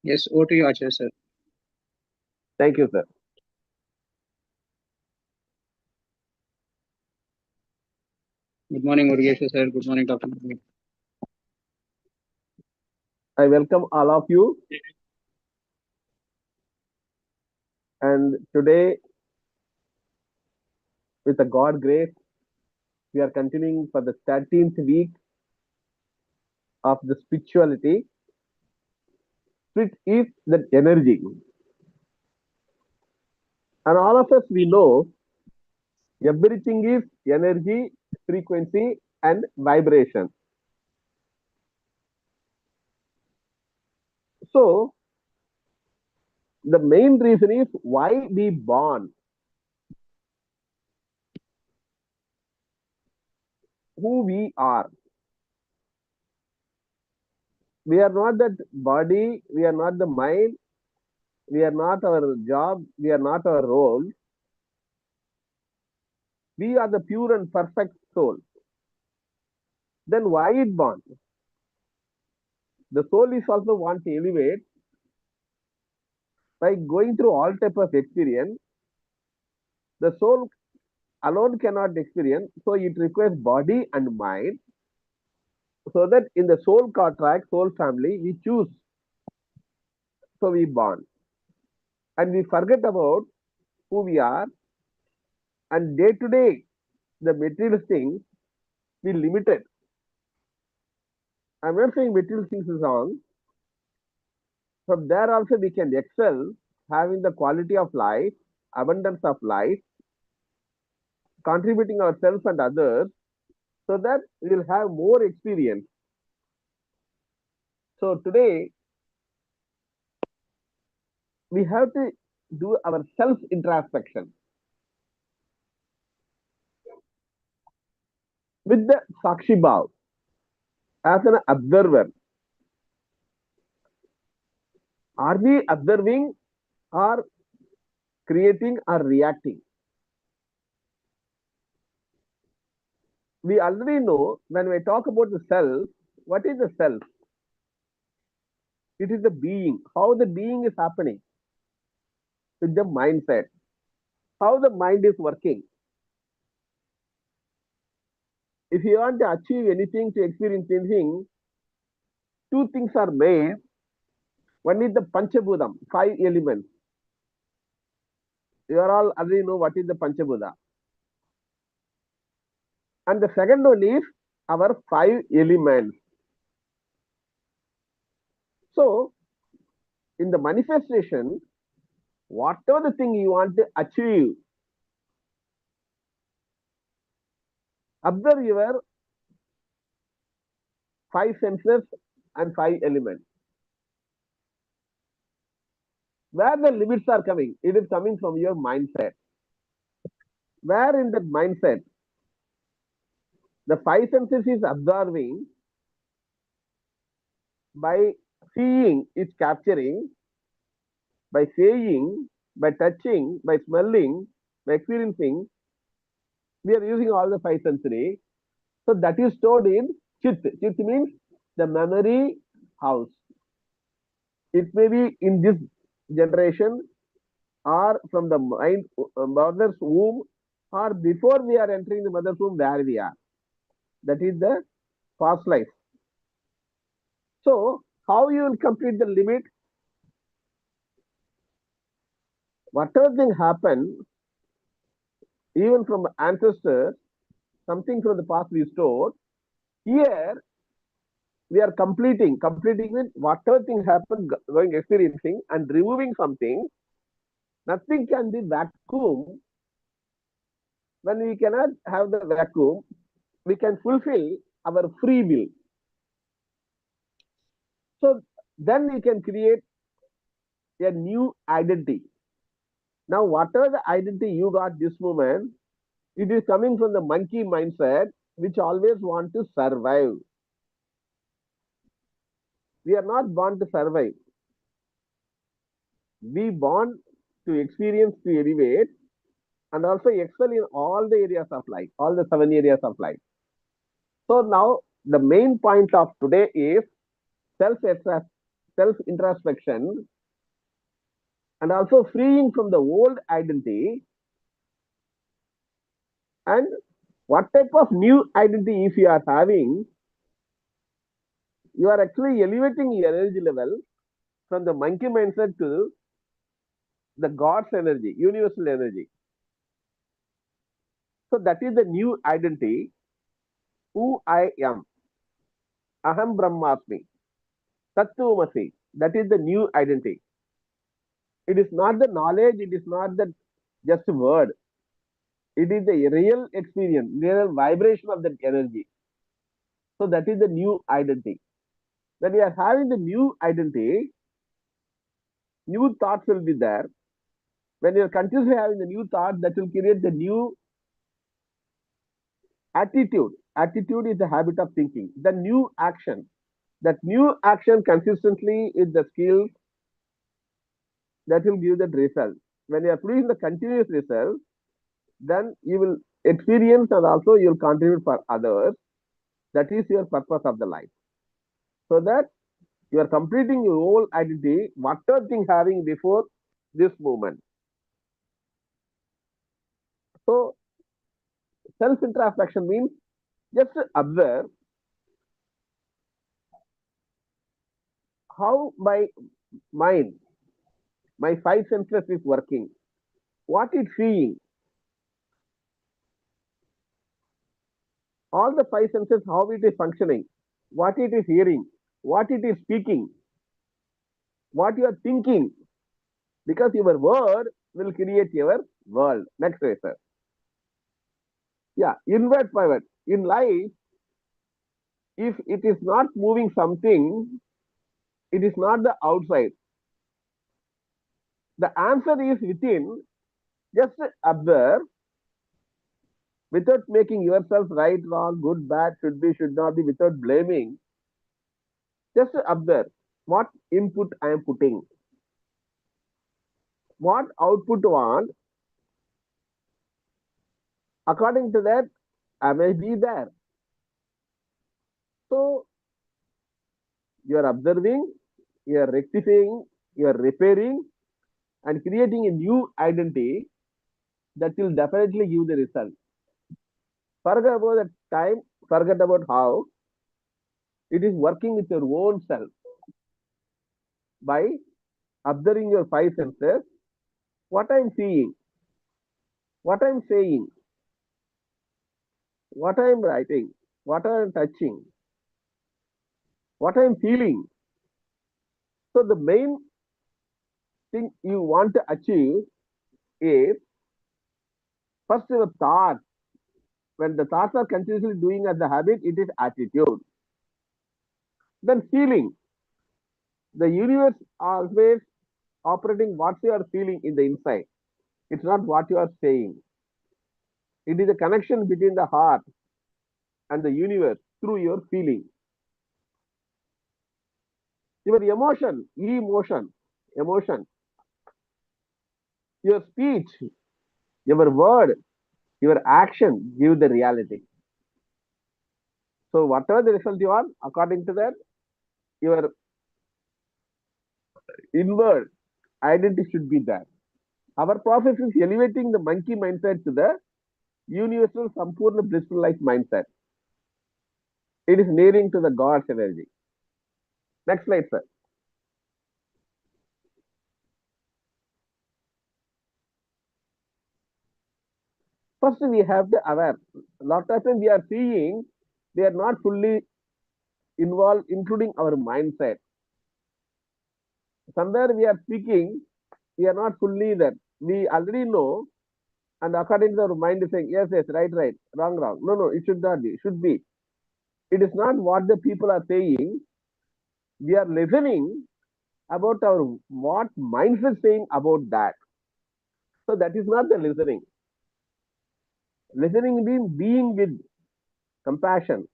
Yes, over to you, Acharya sir. Thank you, sir. Good morning, Urgeshwar sir. Good morning, Dr. Naveen. I welcome all of you. And today, with the God grace, we are continuing for the 13th week of the spirituality. Spirit is that energy. And all of us, we know everything is energy, frequency, and vibration. So, the main reason is why we born, who we are. We are not that body, we are not the mind, we are not our job, we are not our role. We are the pure and perfect soul. Then why it born? The soul is also want to elevate by going through all type of experience. The soul alone cannot experience, so it requires body and mind. So that in the soul contract, soul family, we choose. So we born, and we forget about who we are. And day to day, the material things we limited. I'm not saying material things is wrong. From there also we can excel, having the quality of life, abundance of life, contributing ourselves and others, so that we will have more experience. So today we have to do our self introspection with the Sakshi Bhav as an observer. Are we observing or creating or reacting? We already know when we talk about the self, what is the self? It is the being, how the being is happening with the mindset, how the mind is working. If you want to achieve anything, to experience anything, two things are made. One is the Panchabhudam, five elements. You are all already know what is the Panchabhuta. And the second one is our five elements. So, in the manifestation, whatever the thing you want to achieve, observe your five senses and five elements. Where the limits are coming, it is coming from your mindset. Where in that mindset, the five senses is observing by seeing, it's capturing, by saying, by touching, by smelling, by experiencing, we are using all the five sensory. So that is stored in Chit. Chit means the memory house. It may be in this generation or from the mind, mother's womb, or before we are entering the mother's womb where we are. That is the past life. So how you will complete the limit? Whatever thing happen, even from ancestors, something from the past we stored. Here we are completing. Completing with whatever thing happened, going experiencing and removing something. Nothing can be vacuum. When we cannot have the vacuum, we can fulfill our free will. So then we can create a new identity. Now, whatever the identity you got this moment, it is coming from the monkey mindset, which always want to survive. We are not born to survive. We born to experience, to elevate, and also excel in all the areas of life, all the seven areas of life. So now the main point of today is self self-introspection and also freeing from the old identity, and what type of new identity if you are having, you are actually elevating your energy level from the monkey mindset to the God's energy, universal energy. So that is the new identity, who I am. Aham Brahmasmi. Tattvamasi. That is the new identity. It is not the knowledge, it is not the just word. It is the real experience, real vibration of that energy. So that is the new identity. When we are having the new identity, new thoughts will be there. When you are continuously having the new thought, that will create the new attitude. Attitude is the habit of thinking. The new action. That new action consistently is the skill that will give that result. When you are producing the continuous result, then you will experience and also you will contribute for others. That is your purpose of the life. So that you are completing your whole identity, whatever thing having before this moment. So self-introspection means just observe how my mind, my five senses is working, what it's seeing, all the five senses, how it is functioning, what it is hearing, what it is speaking, what you are thinking, because your word will create your world. Next way, sir. Yeah, inward pivot. In life, if it is not moving something, it is not the outside. The answer is within. Just observe without making yourself right, wrong, good, bad, should be, should not be, without blaming. Just observe what input I am putting, what output want. According to that, I may be there. So you are observing, you are rectifying, you are repairing, and creating a new identity that will definitely give the result. Forget about the time, forget about how. It is working with your own self by observing your five senses, what I am seeing, what I am saying, what I am writing, what I am touching, what I am feeling. So the main thing you want to achieve is first your thoughts. When the thoughts are continuously doing as a habit, it is attitude. Then feeling. The universe always operating what you are feeling in the inside. It's not what you are saying. It is a connection between the heart and the universe through your feeling. Your emotion, your speech, your word, your action give the reality. So whatever the result you want, according to that, your inward identity should be there. Our process is elevating the monkey mindset to the universal, Sampurna blissful life mindset. It is nearing to the God's energy. Next slide, sir. First, we have to aware. A lot of times we are seeing they are not fully involved, including our mindset. Somewhere we are speaking, we are not fully there. We already know, and according to our mind is saying, yes, yes, right, right, wrong, wrong. No, no, it should not be, should be. It is not what the people are saying. We are listening about our what mindset is saying about that. So that is not the listening. Listening means being with compassion.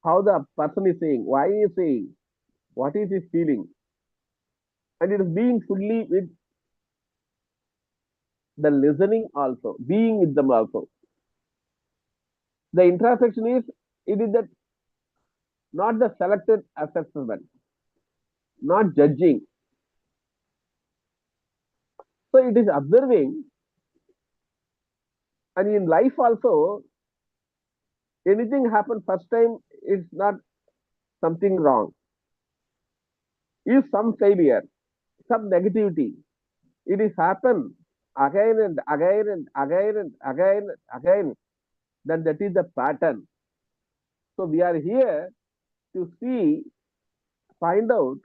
How the person is saying, why he is saying, what is his feeling, and it is being fully with the listening also, being with them also. The introspection is, it is that not the selected assessment. not judging. So it is observing, and in life also, anything happen first time is not something wrong. Is some failure, some negativity. It is happen again and again and again and again and again. Then that is the pattern. So we are here to see, find out,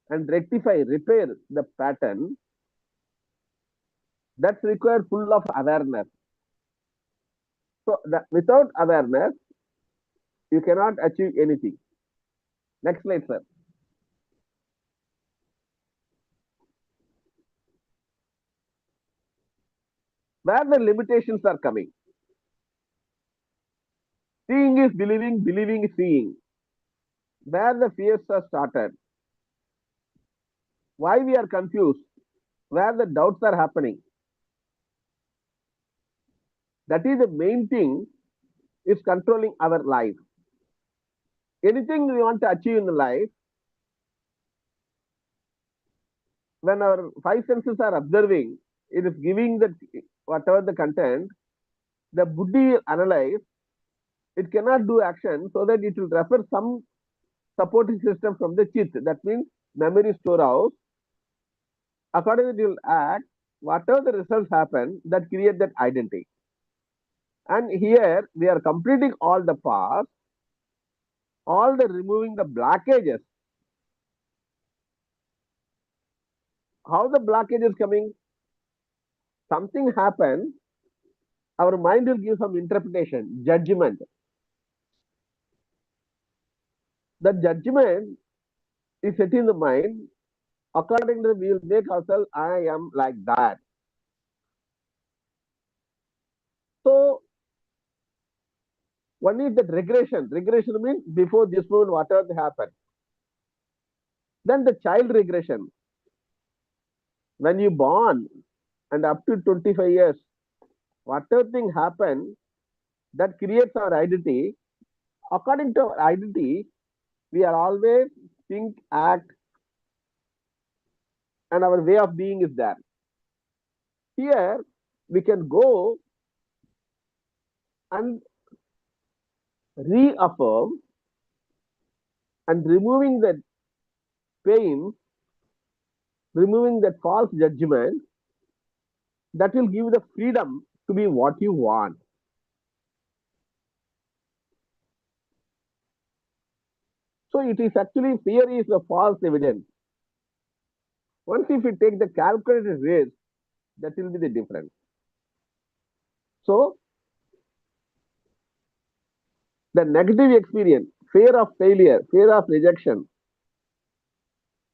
and rectify, repair the pattern that's required full of awareness. So without awareness, you cannot achieve anything. Next slide, sir. Where the limitations are coming. Seeing is believing, believing is seeing. Where the fears are started. Why we are confused. Where the doubts are happening. That is the main thing is controlling our life. Anything we want to achieve in life, when our five senses are observing, it is giving the whatever the content, the buddhi analyze, it cannot do action, so that it will refer some supporting system from the chit. That means memory storehouse. Accordingly, it will act. Whatever the results happen, that create that identity. And here we are completing all the past, all the removing the blockages. How the blockage is coming? Something happen, our mind will give some interpretation, judgment. The judgment is set in the mind. Accordingly, we will make ourselves, I am like that. So, one is that regression. Regression means before this moment, whatever happened. Then the child regression. When you born and up to 25 years, whatever thing happen, that creates our identity. According to our identity, we are always think, act, and our way of being is there. Here, we can go and reaffirm and removing that pain, removing that false judgment, that will give the freedom to be what you want. So it is actually fear is a false evidence. Once if you take the calculated risk, that will be the difference. So the negative experience, fear of failure, fear of rejection,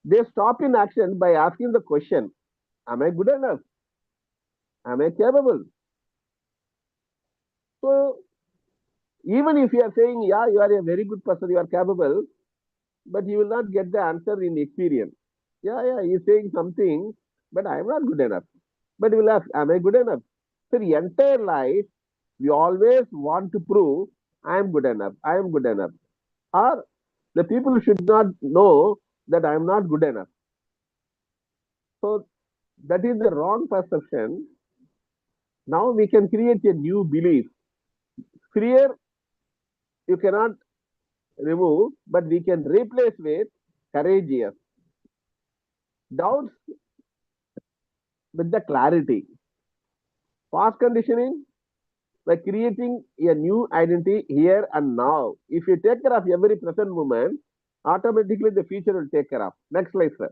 they stop in action by asking the question, am I good enough? Am I capable? So even if you are saying, yeah, you are a very good person, you are capable, but you will not get the answer in experience. Yeah, he is saying something, but I am not good enough. But you will ask, am I good enough? So the entire life, we always want to prove, I am good enough, I am good enough. Or the people should not know that I am not good enough. So that is the wrong perception. Now we can create a new belief. Fear you cannot remove, but we can replace with courageous. Doubts with the clarity. Past conditioning by creating a new identity here and now. If you take care of every present moment, automatically the future will take care of. Next slide, sir.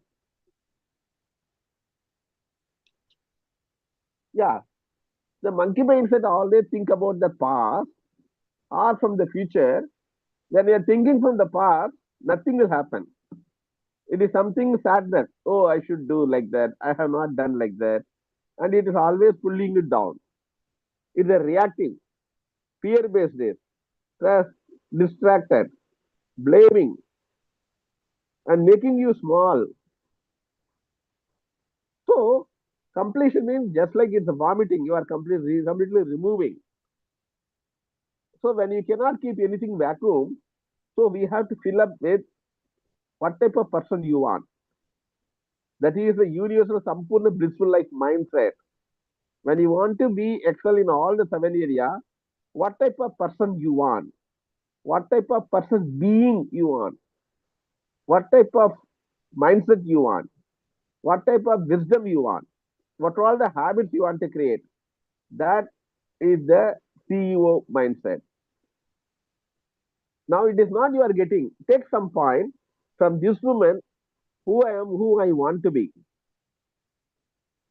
Yeah, the monkey mindset always think about the past or from the future. When you are thinking from the past, nothing will happen. It is something sadness. Oh, I should do like that. I have not done like that. And it is always pulling you down. It's a reactive, fear-based days, stress, distracted, blaming, and making you small. So, completion means just like it's vomiting, you are completely removing. So, when you cannot keep anything vacuum, so we have to fill up with what type of person you want. That is the universal, Sampurna, blissful life mindset. When you want to be excel in all the seven area, what type of person you want? What type of person being you want? What type of mindset you want? What type of wisdom you want? What are all the habits you want to create? That is the CEO mindset. Now it is not you are getting. Take some point from this moment, who I am, who I want to be.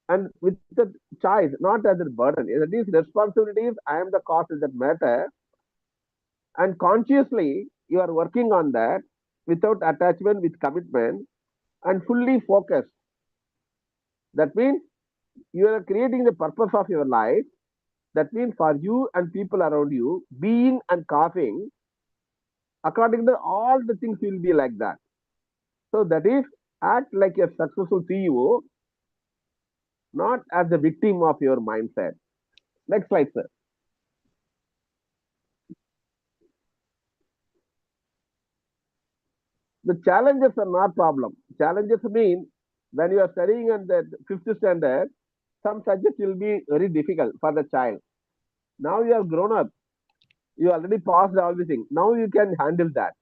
And with the choice, not as a burden. That is responsibilities, I am the cause that matter. And consciously, you are working on that without attachment, with commitment, and fully focused. That means you are creating the purpose of your life. That means for you and people around you, being and causing, according to all the things will be like that. So that is act like a successful CEO, not as a victim of your mindset. Next slide, sir. The challenges are not problem. Challenges mean when you are studying in the fifth standard, some subjects will be very difficult for the child. Now you are grown up, you already passed everything. Now you can handle that.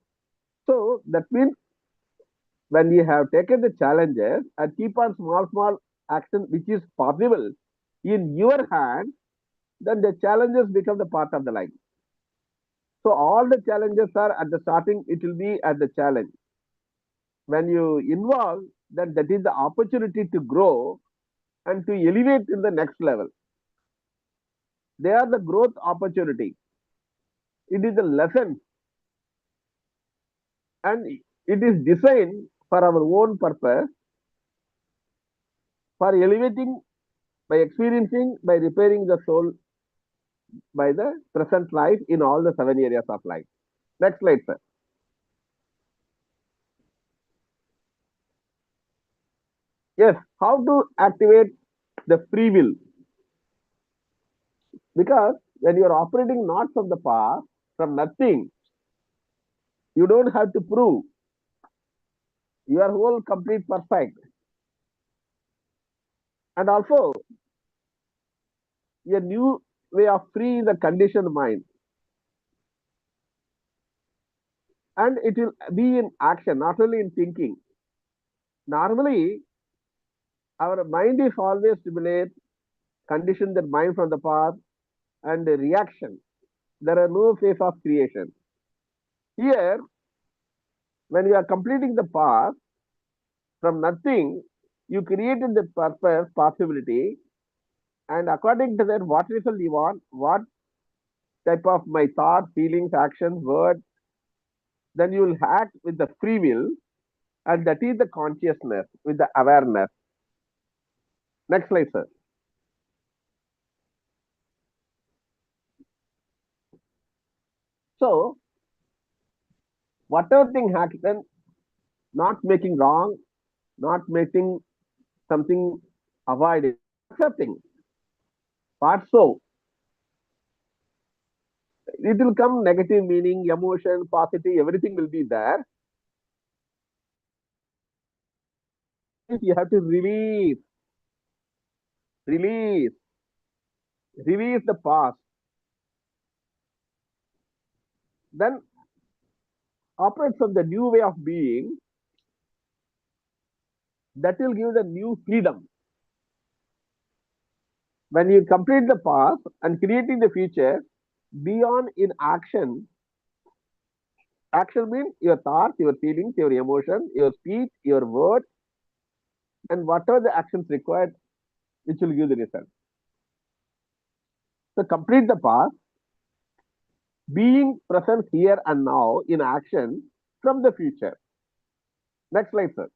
So that means when you have taken the challenges and keep on small action which is possible in your hand, then the challenges become the part of the life. So all the challenges are at the starting, it will be at the challenge. When you involve, then that is the opportunity to grow and to elevate in the next level. They are the growth opportunity. It is a lesson and it is designed for our own purpose, for elevating by experiencing, by repairing the soul by the present life in all the seven areas of life. Next slide, sir. Yes, how to activate the free will? Because when you are operating not from the past, from nothing, you don't have to prove your whole complete perfect. And also a new way of freeing the conditioned mind. And it will be in action, not only in thinking. Normally, our mind is always stimulate, condition the mind from the past and the reaction. There are no phase of creation. Here, when you are completing the past, from nothing, you created the purpose, possibility, and according to that, what result you want, what type of my thought, feelings, actions, words, then you will act with the free will, and that is the consciousness with the awareness. Next slide, sir. So, whatever thing happen, not making wrong, not making something avoided, accepting. What so? It will come negative meaning, emotion, positive, everything will be there. You have to release, release the past. Then operate from the new way of being that will give the new freedom. When you complete the past and creating the future, beyond in action. Action means your thoughts, your feelings, your emotion, your speech, your word, and whatever the actions required, which will give the result. So complete the past, being present here and now in action from the future. Next slide, sir.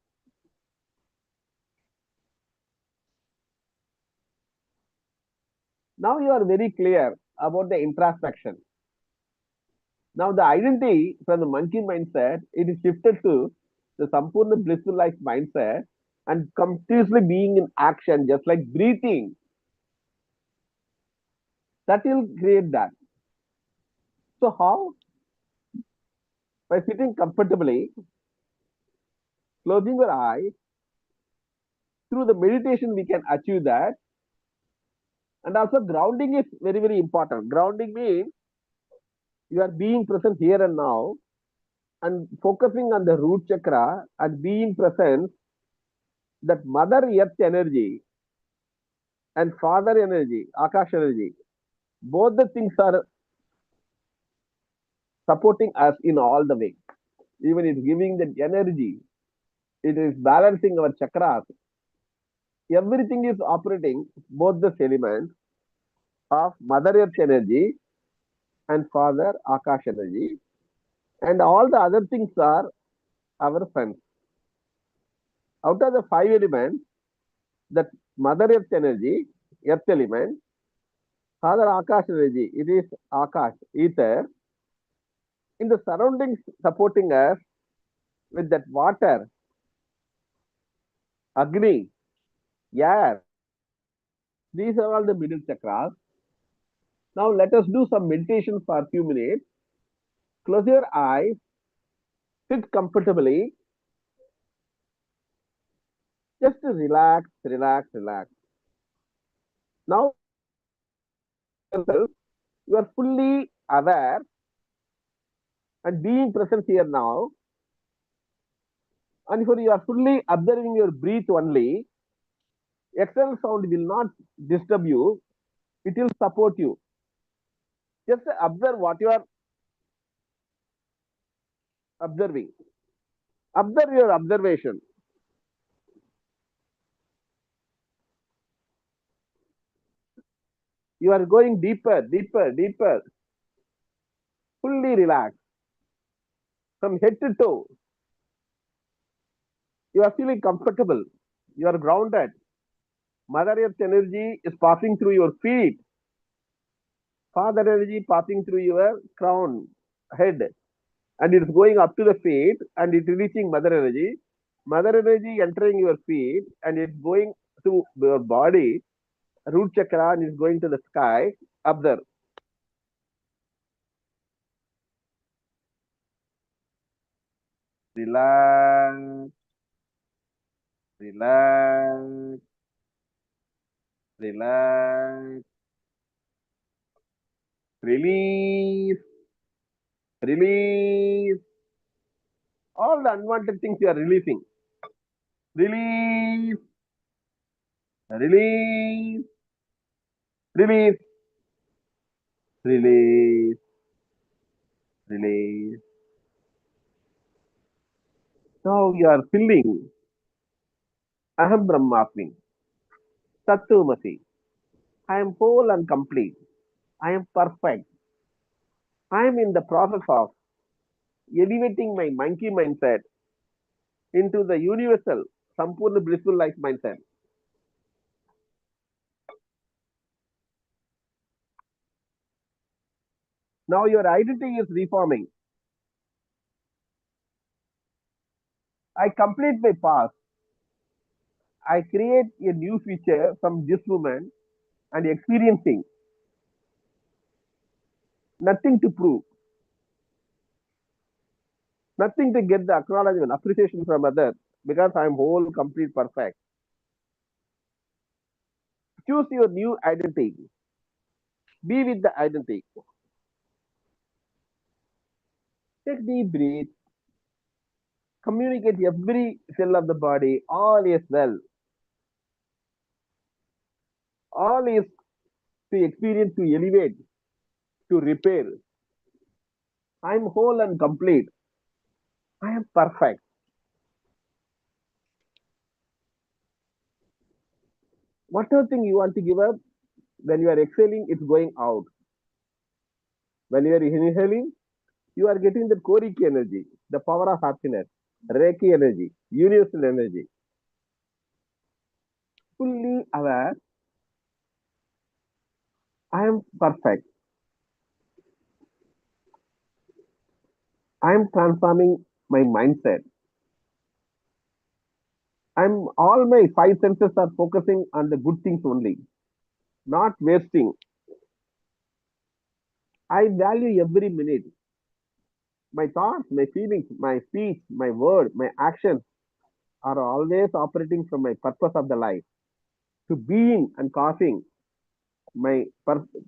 Now you are very clear about the introspection. Now the identity from the monkey mindset, it is shifted to the Sampurna blissful life mindset and continuously being in action, just like breathing. That will create that. So how? By sitting comfortably, closing your eyes, Through the meditation, we can achieve that. And also, grounding is very, very important. Grounding means you are being present here and now and focusing on the root chakra and being present that Mother Earth energy and Father energy, Akash energy, both the things are supporting us in all the way. Even it's giving that energy, it is balancing our chakras. Everything is operating both the elements of Mother Earth energy and Father Akash energy, and all the other things are our friends. Out of the five elements, that Mother Earth energy, Earth element, Father Akash energy, it is Akash, ether, in the surroundings supporting us with that water, Agni, air. These are all the middle chakras. Now let us do some meditation for a few minutes. Close your eyes, sit comfortably, just relax, relax, relax. Now yourself, you are fully aware and being present here now. And if you are fully observing your breath only, external sound will not disturb you, it will support you. Just observe what you are observing. Observe your observation. You are going deeper, deeper, deeper. Fully relaxed from head to toe. You are feeling comfortable. You are grounded. Mother Earth energy is passing through your feet. Father energy passing through your crown, head, and it is going up to the feet and it is reaching Mother energy. Mother energy entering your feet and it's going to your body, root chakra, and is going to the sky. Observe. Relax, relax, relax. Release, release. All the unwanted things you are releasing. Release, release, release, release, release. Now you are feeling Aham Brahmasmi, Tattvamasi. I am whole and complete. I am perfect. I am in the process of elevating my monkey mindset into the universal, Sampurna blissful life mindset. Now your identity is reforming. I complete my past. I create a new future from this moment and experiencing. Nothing to prove, nothing to get the acknowledgement, appreciation from others because I am whole, complete, perfect. Choose your new identity. Be with the identity. Take deep breath. Communicate every cell of the body. All is well. All is to experience, to elevate, to repair. I am whole and complete. I am perfect. Whatever thing you want to give up, when you are exhaling, it's going out. When you are inhaling, you are getting the Koriki energy, the power of happiness, Reiki energy, universal energy. Fully aware, I am perfect. I am transforming my mindset. I'm all my five senses are focusing on the good things only, not wasting. I value every minute. My thoughts, my feelings, my speech, my word, my action. are always operating from my purpose of the life to being and causing my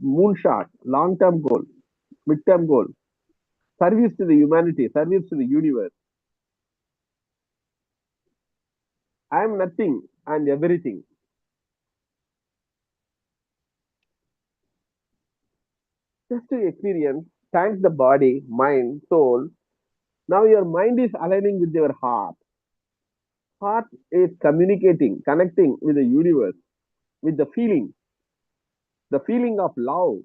moonshot, long-term goal, mid-term goal, service to the humanity, service to the universe. I am nothing and everything. Just to experience, thank the body, mind, soul. Now your mind is aligning with your heart. Heart is communicating, connecting with the universe, with the feeling of love,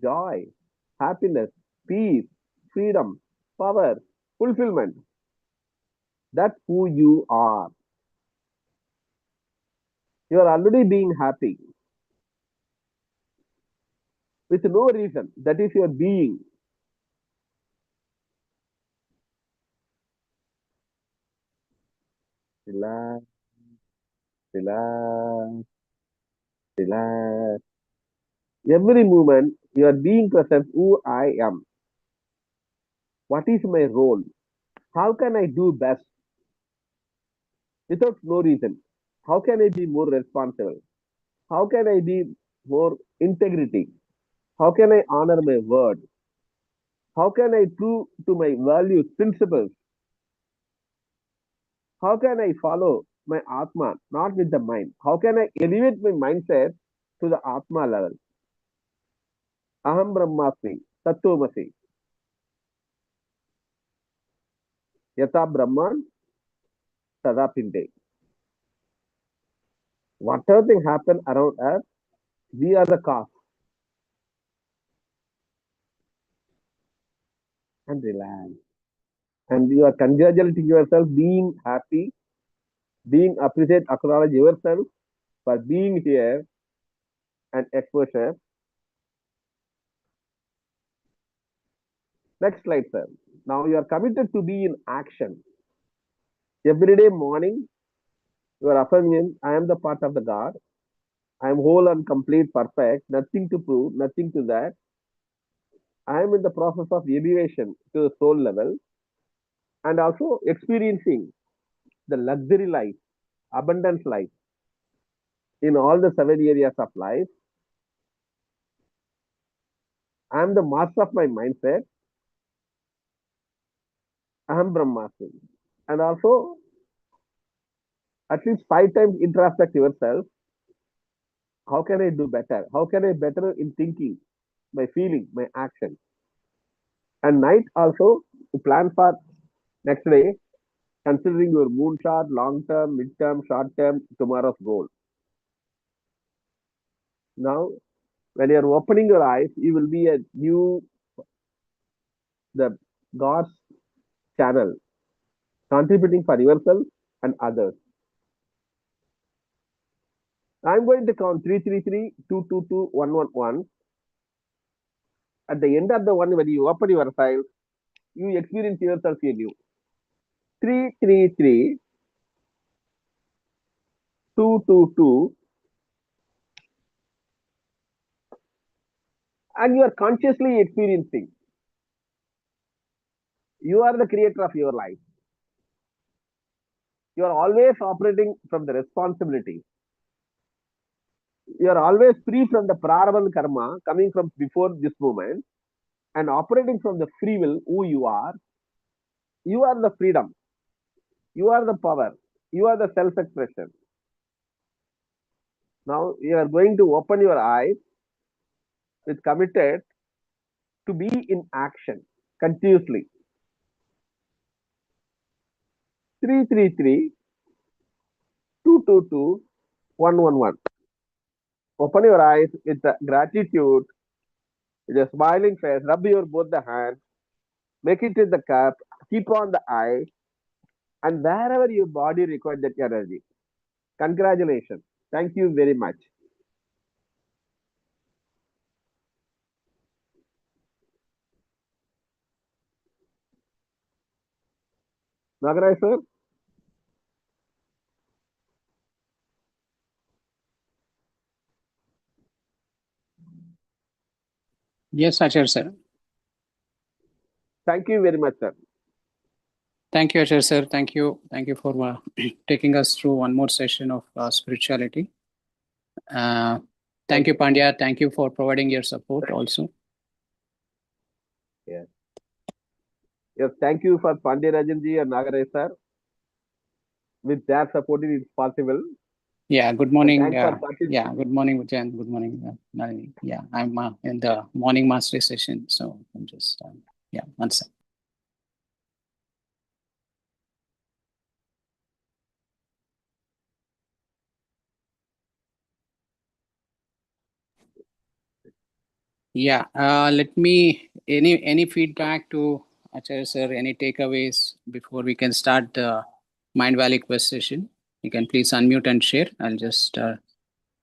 joy, happiness, peace, freedom, power, fulfillment. That's who you are. You are already being happy with no reason. That is your being. Relax, relax, relax. Every moment you are being present who I am. What is my role? How can I do best without no reason? How can I be more responsible? How can I be more integrity? How can I honor my word? How can I true to my values, principles? How can I follow my Atma, not with the mind? How can I elevate my mindset to the Atma level? Aham Brahmasmi, Tattvamasi, Yata Brahman, Tada Pinde. Whatever thing happen around us, we are the cause. And relax. And you are congratulating yourself, being happy, being appreciate, acknowledge yourself for being here and exposure. Next slide, sir. Now you are committed to be in action. Every day morning, you are affirming, I am the part of the God. I am whole and complete, perfect, nothing to prove, nothing to that. I am in the process of elevation to the soul level and also experiencing the luxury life, abundance life in all the 7 areas of life. I am the master of my mindset. I am Brahmasmi. And also, at least 5 times introspect yourself. How can I do better? How can I better in thinking, my feeling, my action? And night also, to plan for next day, considering your moonshot, long term, mid term, short term, tomorrow's goal. Now, when you are opening your eyes, you will be a new, the God's channel, contributing for yourself and others. I'm going to count 333 222 111. At the end of the one, when you open your eyes, you experience yourself anew. 333 222, and you are consciously experiencing. You are the creator of your life. You are always operating from the responsibility. You are always free from the prarabdha karma coming from before this moment and operating from the free will who you are. You are the freedom. You are the power. You are the self expression. Now you are going to open your eyes with committed to be in action continuously. 333 222 111. Open your eyes with the gratitude, with a smiling face. Rub your both the hands. Make it in the cup. Keep on the eye. And wherever your body requires that energy. Congratulations. Thank you very much. Nagaraj sir? Yes, Achar sir. Thank you very much, sir. Thank you, Acharya sir. Thank you. Thank you for taking us through one more session of spirituality. Thank you, Pandya. Thank you for providing your support also. Yes. Yes, thank you for Pandya Rajanji and Nagaraj sir. With their support, it is possible. Yeah, good And morning. thanks for participating. Yeah, good morning, Jan. Good morning, Nalini. Yeah, I'm in the morning mastery session. So I'm just, yeah, one second. Yeah, let me, any feedback to Acharya sir, any takeaways before we can start the Mind Valley Quest session? You can please unmute and share. I'll just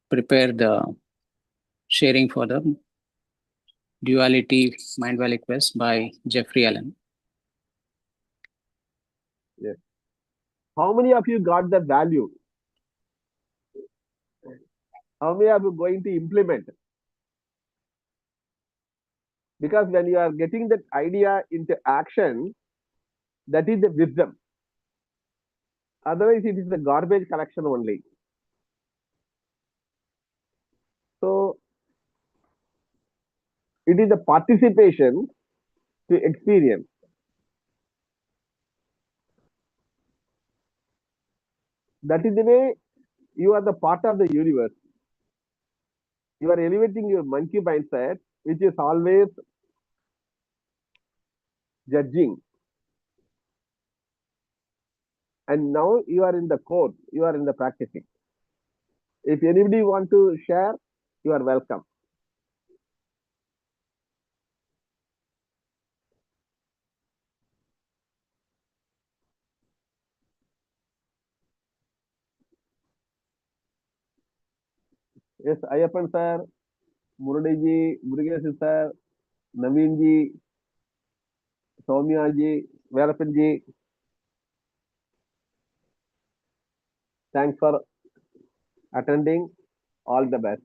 prepare the sharing for the Duality Mind Valley Quest by Jeffrey Allen. Yes. How many of you got the value? How many are you going to implement? Because when you are getting that idea into action, that is the wisdom. Otherwise, it is the garbage collection only. So, it is the participation to experience. That is the way you are the part of the universe. You are elevating your monkey mindset, which is always judging. And now you are in the code, you are in the practicing. If anybody want to share, you are welcome. Yes, Ayappan sir, Murali ji, Murugesh sir, Naveen ji, Soumya ji, Veerapan ji, thanks for attending. All the best.